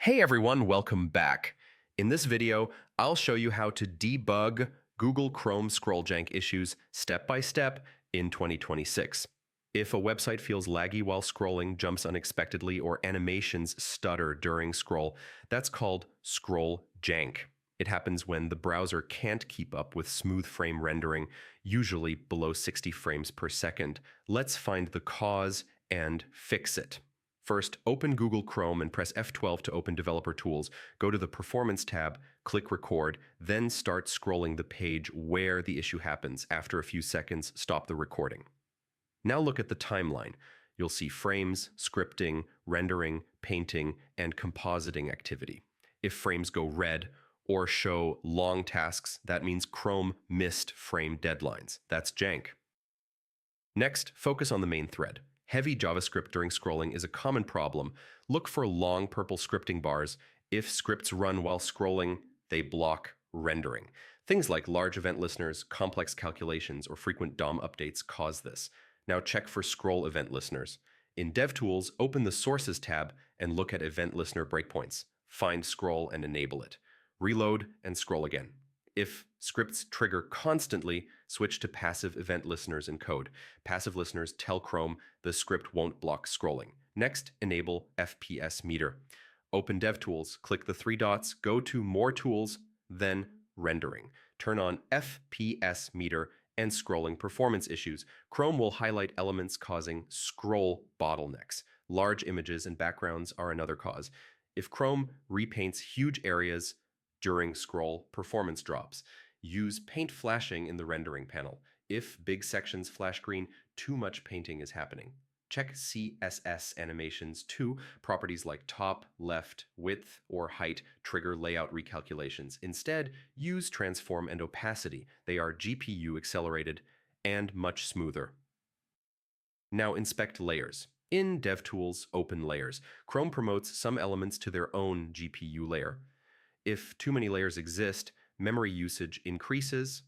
Hey everyone, welcome back. In this video, I'll show you how to debug Google Chrome scroll jank issues step by step in 2026. If a website feels laggy while scrolling, jumps unexpectedly, or animations stutter during scroll, that's called scroll jank. It happens when the browser can't keep up with smooth frame rendering, usually below 60 frames per second. Let's find the cause and fix it. First, open Google Chrome and press F12 to open Developer Tools. Go to the Performance tab, click Record, then start scrolling the page where the issue happens. After a few seconds, stop the recording. Now look at the timeline. You'll see frames, scripting, rendering, painting, and compositing activity. If frames go red or show long tasks, that means Chrome missed frame deadlines. That's jank. Next, focus on the main thread. Heavy JavaScript during scrolling is a common problem. Look for long purple scripting bars. If scripts run while scrolling, they block rendering. Things like large event listeners, complex calculations, or frequent DOM updates cause this. Now check for scroll event listeners. In DevTools, open the Sources tab and look at event listener breakpoints. Find scroll and enable it. Reload and scroll again. If scripts trigger constantly, switch to passive event listeners in code. Passive listeners tell Chrome the script won't block scrolling. Next, enable FPS meter. Open DevTools, click the three dots, go to More Tools, then Rendering. Turn on FPS meter and scrolling performance issues. Chrome will highlight elements causing scroll bottlenecks. Large images and backgrounds are another cause. If Chrome repaints huge areas during scroll, performance drops. Use paint flashing in the rendering panel. If big sections flash green, too much painting is happening. Check CSS animations too. Properties like top, left, width, or height trigger layout recalculations. Instead, use transform and opacity. They are GPU accelerated and much smoother. Now inspect layers. In DevTools, open layers. Chrome promotes some elements to their own GPU layer. If too many layers exist, memory usage increases.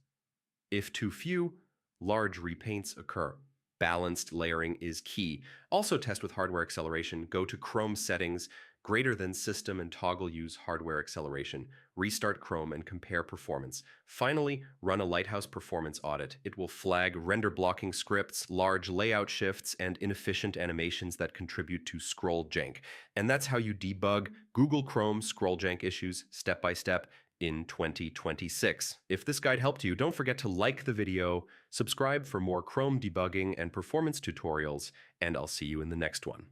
If too few, large repaints occur. Balanced layering is key. Also test with hardware acceleration. Go to Chrome settings, greater than system, and toggle use hardware acceleration. Restart Chrome and compare performance. Finally, run a Lighthouse performance audit. It will flag render blocking scripts, large layout shifts, and inefficient animations that contribute to scroll jank. And that's how you debug Google Chrome scroll jank issues step by step in 2026. If this guide helped you, don't forget to like the video, subscribe for more Chrome debugging and performance tutorials, and I'll see you in the next one.